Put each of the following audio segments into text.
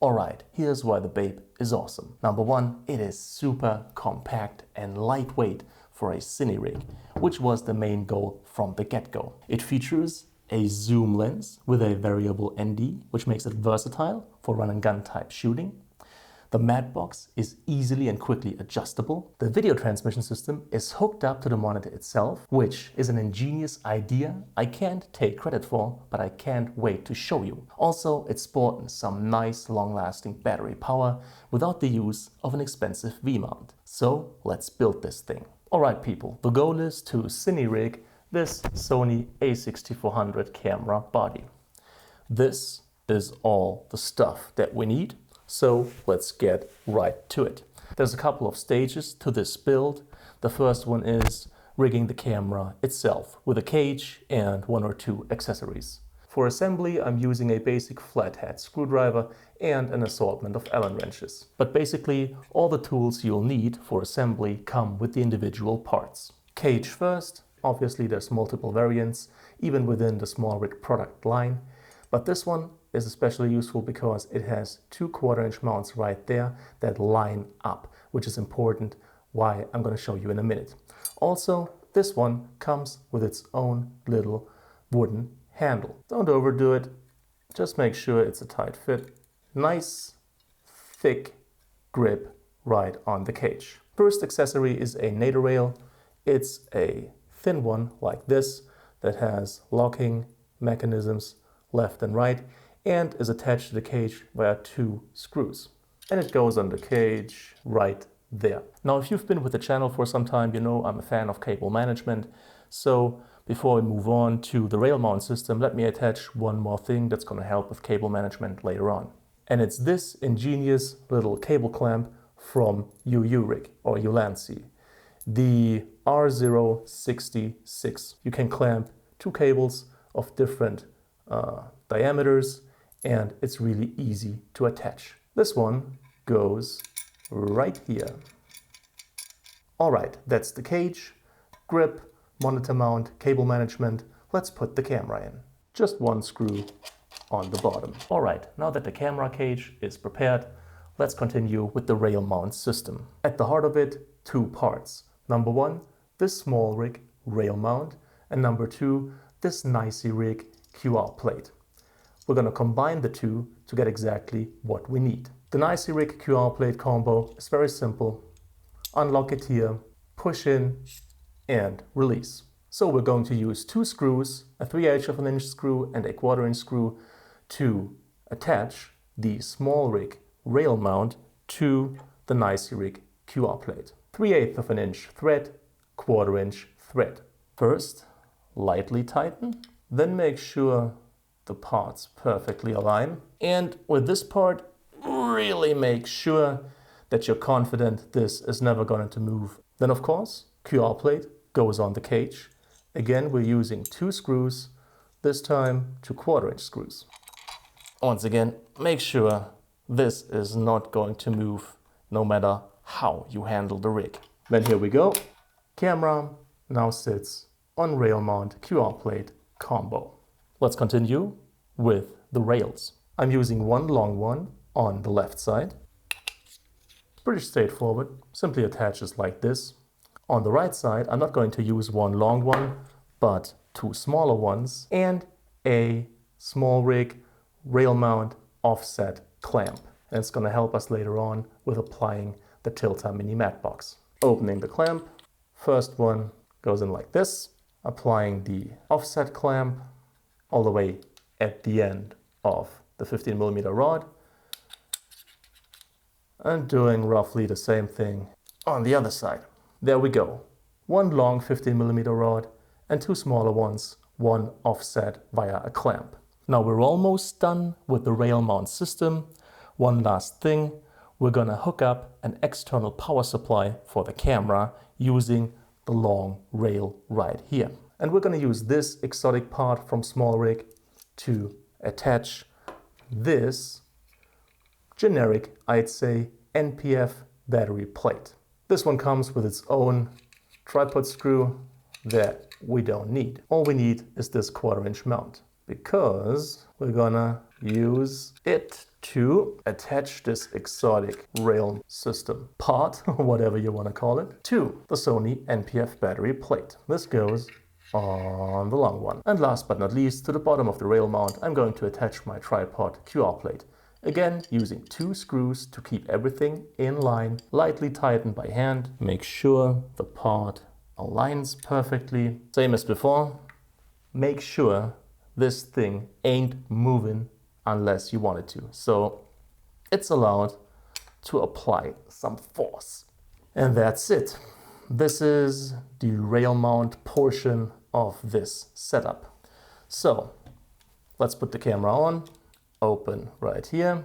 Alright, here's why the babe is awesome. Number one, it is super compact and lightweight for a Cine rig, which was the main goal from the get-go. It features a zoom lens with a variable ND, which makes it versatile for run and gun type shooting. The mat box is easily and quickly adjustable. The video transmission system is hooked up to the monitor itself, which is an ingenious idea I can't take credit for, but I can't wait to show you. Also, it's sporting some nice long-lasting battery power without the use of an expensive V-mount. So let's build this thing. Alright people, the goal is to Cine rig this Sony A6400 camera body. This is all the stuff that we need. So let's get right to it. There's a couple of stages to this build. The first one is rigging the camera itself with a cage and one or two accessories. For assembly, I'm using a basic flathead screwdriver and an assortment of Allen wrenches. But basically, all the tools you'll need for assembly come with the individual parts. Cage first. Obviously, there's multiple variants, even within the smallrig product line. But this one is especially useful because it has two 1/4" mounts right there that line up, which is important, why I'm going to show you in a minute. Also, this one comes with its own little wooden handle. Don't overdo it, just make sure it's a tight fit. Nice, thick grip right on the cage. First accessory is a nadir rail. It's a thin one like this that has locking mechanisms left and right, and is attached to the cage via two screws. And it goes on the cage right there. Now, if you've been with the channel for some time, you know I'm a fan of cable management. So before we move on to the rail mount system, let me attach one more thing that's going to help with cable management later on. And it's this ingenious little cable clamp from Rig or Ulanzi, the R066. You can clamp two cables of different diameters, and it's really easy to attach. This one goes right here. Alright, that's the cage, grip, monitor mount, cable management. Let's put the camera in. Just one screw on the bottom. Alright, now that the camera cage is prepared, let's continue with the rail mount system. At the heart of it, two parts. Number one, this smallrig rail mount, and number two, this nicey-rig QR plate. We're going to combine the two to get exactly what we need. The nicey-rig QR plate combo is very simple. Unlock it here, push in, and release. So we're going to use two screws, a 3/8" screw and a 1/4" screw, to attach the smallrig rail mount to the nicey-rig QR plate. 3/8" thread, 1/4" thread. First, lightly tighten, then make sure the parts perfectly align. And with this part, really make sure that you're confident this is never going to move. Then of course, QR plate goes on the cage. Again, we're using two screws, this time two 1/4" screws. Once again, make sure this is not going to move no matter how you handle the rig. Then here we go. Camera now sits on rail mount QR plate combo. Let's continue with the rails. I'm using one long one on the left side. Pretty straightforward, simply attaches like this. On the right side, I'm not going to use one long one, but two smaller ones and a smallrig rail mount offset clamp. And it's going to help us later on with applying the Tilta mini mat box. Opening the clamp, first one goes in like this, applying the offset clamp all the way at the end of the 15mm rod, and doing roughly the same thing on the other side. There we go. One long 15mm rod and two smaller ones, one offset via a clamp. Now we're almost done with the rail mount system. One last thing, we're gonna hook up an external power supply for the camera using the long rail right here. And we're going to use this exotic part from smallrig to attach this generic, I'd say, NPF battery plate. This one comes with its own tripod screw that we don't need. All we need is this 1/4" mount, because we're gonna use it to attach this exotic rail system part, whatever you want to call it, to the Sony NPF battery plate. This goes on the long one. And last but not least, to the bottom of the rail mount, I'm going to attach my tripod QR plate. Again, using 2 screws to keep everything in line, lightly tightened by hand. Make sure the part aligns perfectly. Same as before, make sure this thing ain't moving unless you want it to. So it's allowed to apply some force. And that's it. This is the rail mount portion of this setup. So let's put the camera on, open right here,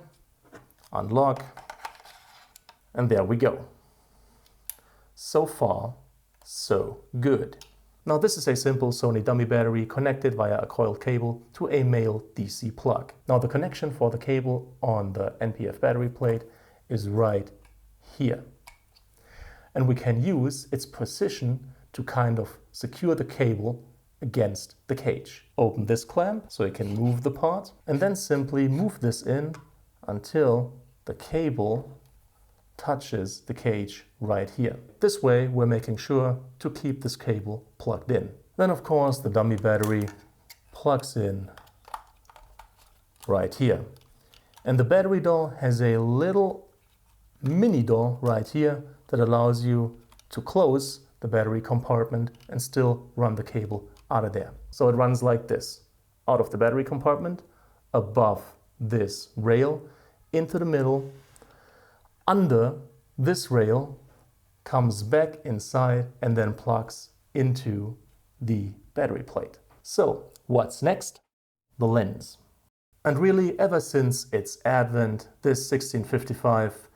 unlock, and there we go. So far, so good. Now this is a simple Sony dummy battery connected via a coiled cable to a male DC plug. Now the connection for the cable on the NPF battery plate is right here. And we can use its position to kind of secure the cable against the cage. Open this clamp so you can move the part, and then simply move this in until the cable touches the cage right here. This way we're making sure to keep this cable plugged in. Then of course the dummy battery plugs in right here. And the battery door has a little mini door right here that allows you to close the battery compartment and still run the cable out of there. So it runs like this: out of the battery compartment, above this rail, into the middle, under this rail, comes back inside and then plugs into the battery plate. So what's next? The lens. And really, ever since its advent, this 1655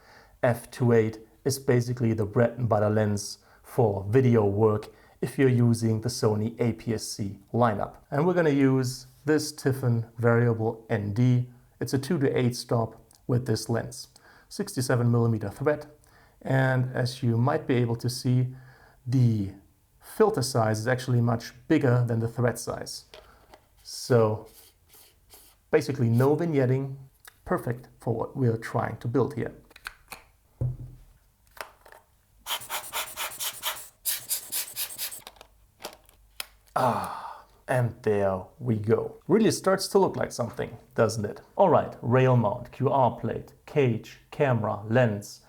f2.8 is basically the bread and butter lens for video work if you're using the Sony APS-C lineup. And we're going to use this Tiffin variable ND. It's a 2-to-8 stop with this lens. 67mm thread, and as you might be able to see, the filter size is actually much bigger than the thread size. So basically no vignetting, perfect for what we're trying to build here. And there we go. Really starts to look like something, doesn't it? All right, rail mount, QR plate, cage, camera, lens,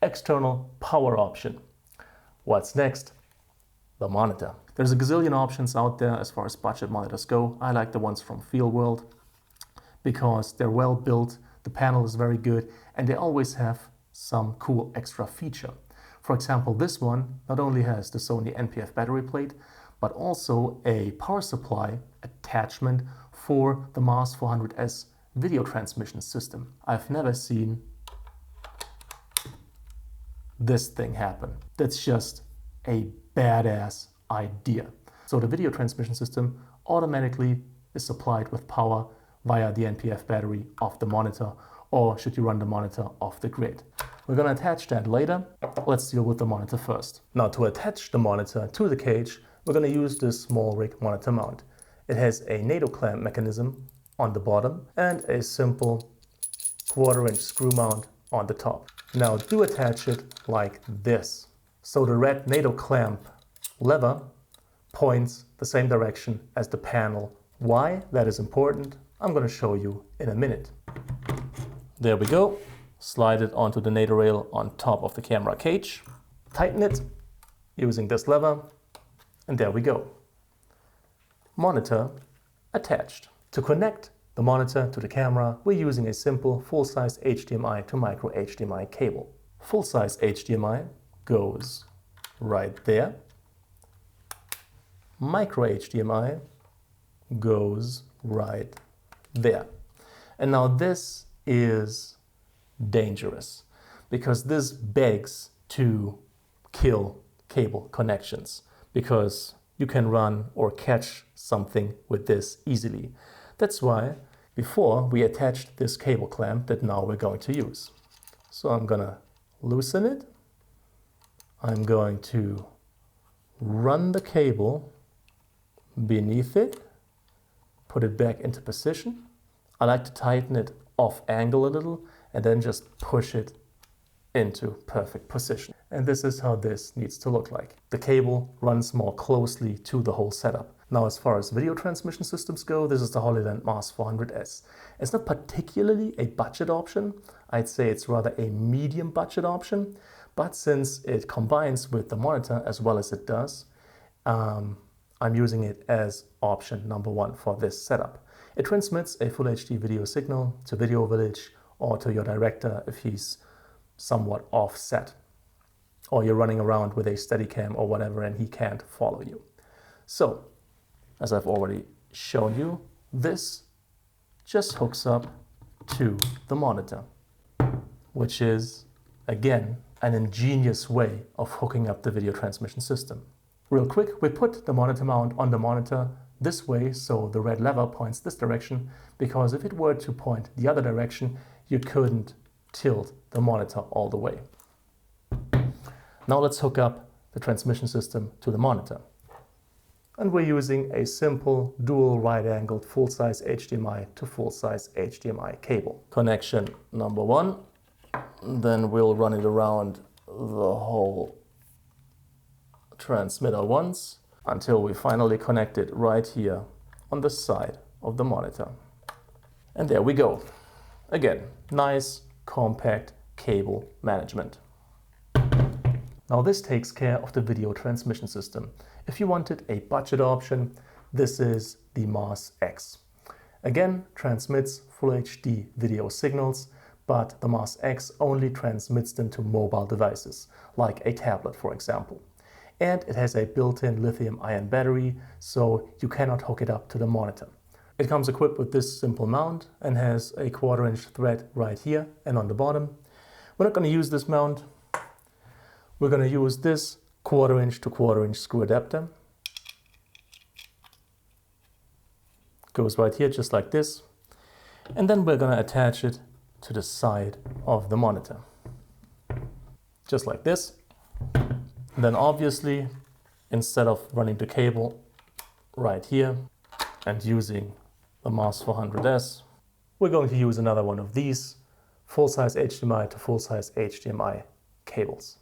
external power option. What's next? The monitor. There's a gazillion options out there as far as budget monitors go. I like the ones from FieldWorld because they're well built, the panel is very good, and they always have some cool extra feature. For example, this one not only has the Sony NPF battery plate, but also a power supply attachment for the MAS 400S video transmission system. I've never seen this thing happen. That's just a badass idea. So the video transmission system automatically is supplied with power via the NPF battery of the monitor, or should you run the monitor off the grid. We're going to attach that later. Let's deal with the monitor first. Now, to attach the monitor to the cage, we're going to use this smallrig monitor mount. It has a NATO clamp mechanism on the bottom and a simple 1/4-inch screw mount on the top. Now do attach it like this. So the red NATO clamp lever points the same direction as the panel. Why that is important, I'm going to show you in a minute. There we go. Slide it onto the NATO rail on top of the camera cage. Tighten it using this lever. And there we go. Monitor attached. To connect the monitor to the camera, we're using a simple full-size HDMI to micro HDMI cable. Full-size HDMI goes right there. Micro HDMI goes right there. And now this is dangerous because this begs to kill cable connections, because you can run or catch something with this easily. That's why before we attached this cable clamp that now we're going to use. So I'm gonna loosen it. I'm going to run the cable beneath it, put it back into position. I like to tighten it off angle a little and then just push it into perfect position. And this is how this needs to look like. The cable runs more closely to the whole setup. Now, as far as video transmission systems go, this is the Hollyland Mars 400S. It's not particularly a budget option. I'd say it's rather a medium budget option, but since it combines with the monitor as well as it does, I'm using it as option number one for this setup. It transmits a full HD video signal to Video Village or to your director if he's somewhat offset, or you're running around with a Steadicam or whatever and he can't follow you. So, as I've already shown you, this just hooks up to the monitor, which is, again, an ingenious way of hooking up the video transmission system. Real quick, we put the monitor mount on the monitor this way so the red lever points this direction, because if it were to point the other direction, you couldn't tilt the monitor all the way. Now let's hook up the transmission system to the monitor. And we're using a simple dual right-angled full-size HDMI to full-size HDMI cable. Connection number one, then we'll run it around the whole transmitter once until we finally connect it right here on the side of the monitor. And there we go. Again, nice, compact cable management. Now this takes care of the video transmission system. If you wanted a budget option, this is the Mars X. Again, transmits full HD video signals, but the Mars X only transmits them to mobile devices, like a tablet, for example. And it has a built-in lithium-ion battery, so you cannot hook it up to the monitor. It comes equipped with this simple mount and has a 1/4 inch thread right here and on the bottom. We're not going to use this mount. We're going to use this 1/4 inch to 1/4 inch screw adapter. Goes right here, just like this. And then we're going to attach it to the side of the monitor. Just like this. And then obviously, instead of running the cable right here and using the Mars 400S, we're going to use another one of these full-size HDMI to full-size HDMI cables.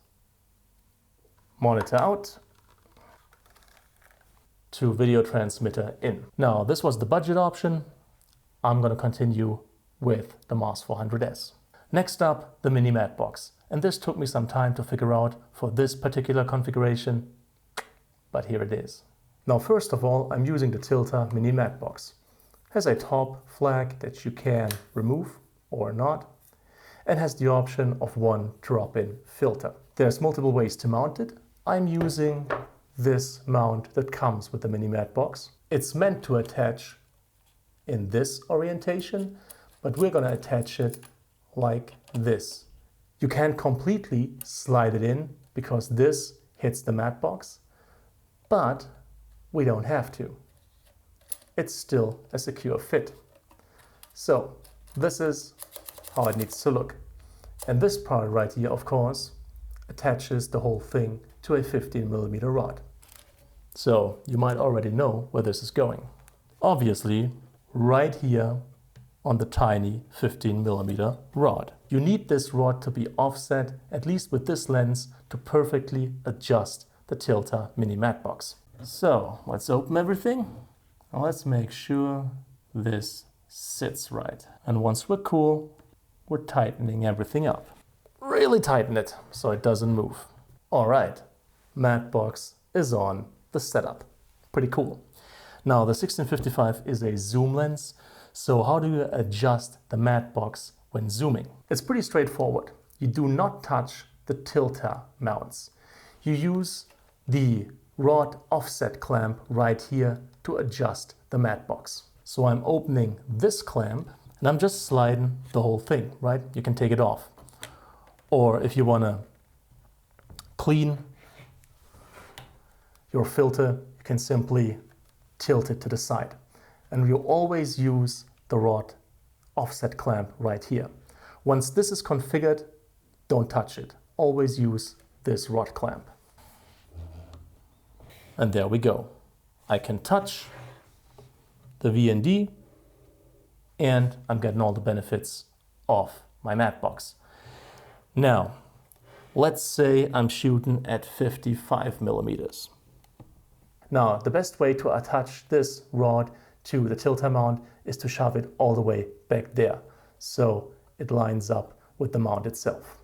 Monitor out to video transmitter in. Now, this was the budget option. I'm going to continue with the Mars 400S. Next up, the mini mat box. And this took me some time to figure out for this particular configuration, but here it is. Now, first of all, I'm using the Tilta mini mat box. It has a top flag that you can remove or not, and has the option of one drop-in filter. There's multiple ways to mount it. I'm using this mount that comes with the mini mat box. It's meant to attach in this orientation, but we're going to attach it like this. You can't completely slide it in because this hits the mat box, but we don't have to. It's still a secure fit. So this is how it needs to look. And this part right here, of course, attaches the whole thing to a 15mm rod. So you might already know where this is going. Obviously, right here on the tiny 15mm rod. You need this rod to be offset, at least with this lens, to perfectly adjust the Tilta mini mat box. So let's open everything. Now let's make sure this sits right. And once we're cool, we're tightening everything up. Really tighten it so it doesn't move. All right, mat box is on the setup. Pretty cool. Now the 1655 is a zoom lens. So how do you adjust the mat box when zooming? It's pretty straightforward. You do not touch the Tilta mounts. You use the rod offset clamp right here to adjust the mat box. So I'm opening this clamp and I'm just sliding the whole thing, right? You can take it off. Or if you want to clean your filter, you can simply tilt it to the side. And you always use the rod offset clamp right here. Once this is configured, don't touch it. Always use this rod clamp. And there we go. I can touch the VND and I'm getting all the benefits of my matte box. Now, let's say I'm shooting at 55 millimeters. Now, the best way to attach this rod to the tilter mount is to shove it all the way back there, so it lines up with the mount itself.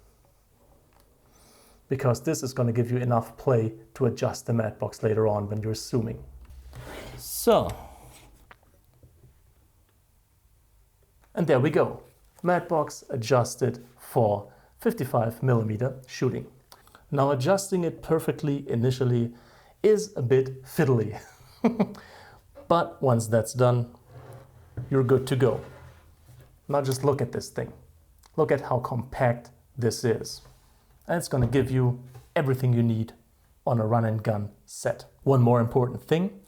Because this is going to give you enough play to adjust the matte box later on when you're zooming. So, and there we go. Matte box adjusted for 55 millimeter shooting. Now, adjusting it perfectly initially is a bit fiddly. But once that's done, you're good to go. Now just look at this thing. Look at how compact this is. And it's going to give you everything you need on a run and gun set. One more important thing,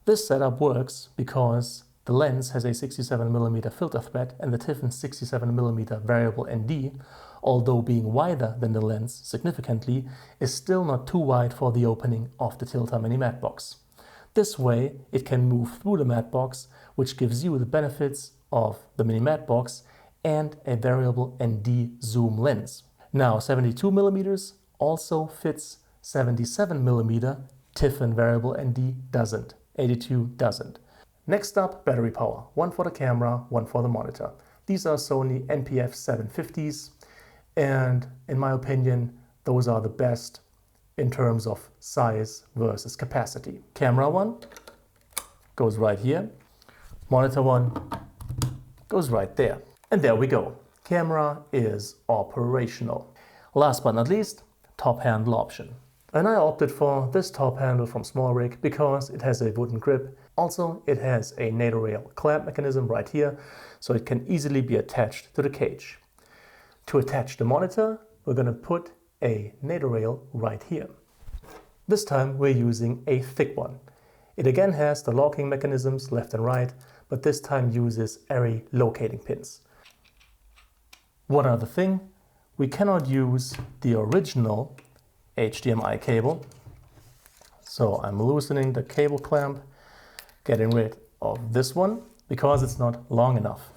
this setup works because the lens has a 67mm filter thread and the Tiffen 67mm variable ND, although being wider than the lens significantly, is still not too wide for the opening of the tilter mini matte box. This way it can move through the matte box, which gives you the benefits of the mini matte box and a variable ND zoom lens. Now 72mm also fits 77mm, Tiffen variable ND doesn't, 82 doesn't. Next up, battery power. One for the camera, one for the monitor. These are Sony NPF 750s, and in my opinion, those are the best in terms of size versus capacity. Camera one goes right here. Monitor one goes right there. And there we go. Camera is operational. Last but not least, top handle option. And I opted for this top handle from SmallRig because it has a wooden grip. Also, it has a NATO rail clamp mechanism right here, so it can easily be attached to the cage. To attach the monitor, we're going to put a NATO rail right here. This time we're using a thick one. It again has the locking mechanisms left and right, but this time uses array locating pins. One other thing, we cannot use the original HDMI cable. So I'm loosening the cable clamp, getting rid of this one because it's not long enough.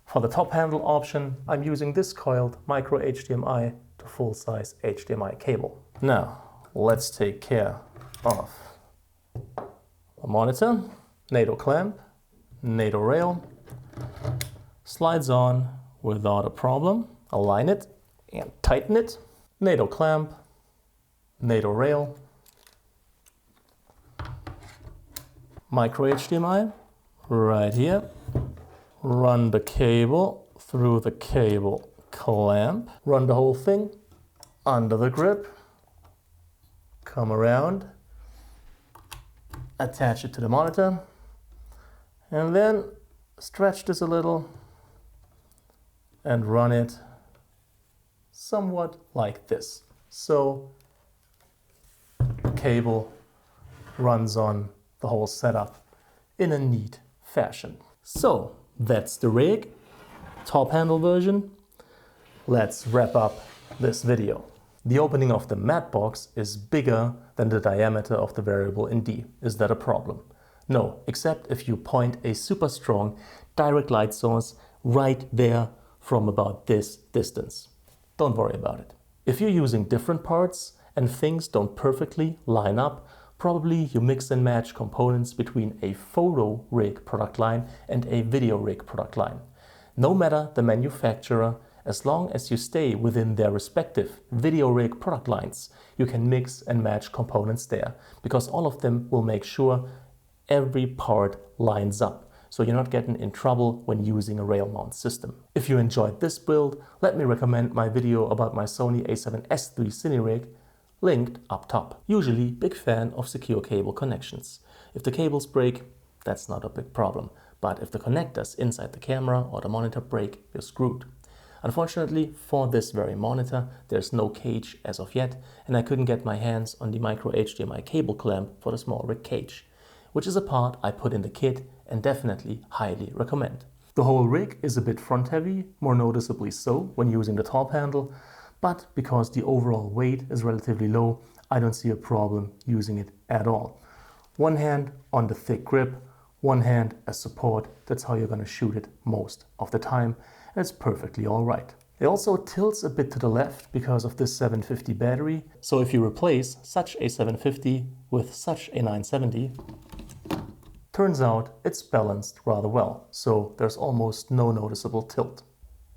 For the top handle option, I'm using this coiled micro HDMI to full-size HDMI cable. Now, let's take care of the monitor. NATO clamp, NATO rail, slides on without a problem. Align it and tighten it. NATO clamp, NATO rail, micro HDMI right here. Run the cable through the cable clamp. Run the whole thing under the grip. Come around. Attach it to the monitor. And then stretch this a little and run it somewhat like this. So the cable runs on the whole setup in a neat fashion. So that's the rig, top handle version. Let's wrap up this video. The opening of the matte box is bigger than the diameter of the variable ND. Is that a problem? No, except if you point a super strong direct light source right there from about this distance. Don't worry about it. If you're using different parts and things don't perfectly line up, probably you mix and match components between a photo rig product line and a video rig product line. No matter the manufacturer, as long as you stay within their respective video rig product lines, you can mix and match components there, because all of them will make sure every part lines up, so you're not getting in trouble when using a rail mount system. If you enjoyed this build, let me recommend my video about my Sony A7S III Cine rig, linked up top. Usually big fan of secure cable connections. If the cables break, that's not a big problem, but if the connectors inside the camera or the monitor break, you're screwed. Unfortunately, for this very monitor, there's no cage as of yet, and I couldn't get my hands on the micro HDMI cable clamp for the SmallRig cage, which is a part I put in the kit and definitely highly recommend. The whole rig is a bit front heavy, more noticeably so when using the top handle, but because the overall weight is relatively low, I don't see a problem using it at all. One hand on the thick grip, one hand as support. That's how you're going to shoot it most of the time, and it's perfectly all right. It also tilts a bit to the left because of this 750 battery. So if you replace such a 750 with such a 970, turns out it's balanced rather well. So there's almost no noticeable tilt.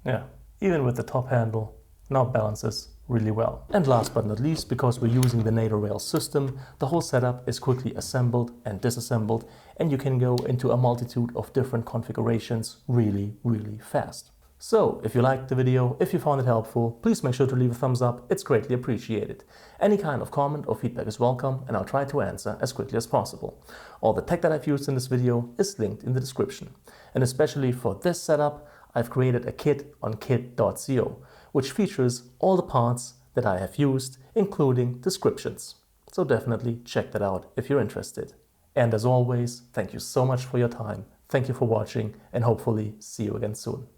Yeah, even with the top handle, now balances really well. And last but not least, because we're using the NATO rail system, the whole setup is quickly assembled and disassembled, and you can go into a multitude of different configurations really, really fast. So, if you liked the video, if you found it helpful, please make sure to leave a thumbs up, it's greatly appreciated. Any kind of comment or feedback is welcome, and I'll try to answer as quickly as possible. All the tech that I've used in this video is linked in the description. And especially for this setup, I've created a kit on kit.co, which features all the parts that I have used, including descriptions. So definitely check that out if you're interested. And as always, thank you so much for your time, thank you for watching, and hopefully see you again soon.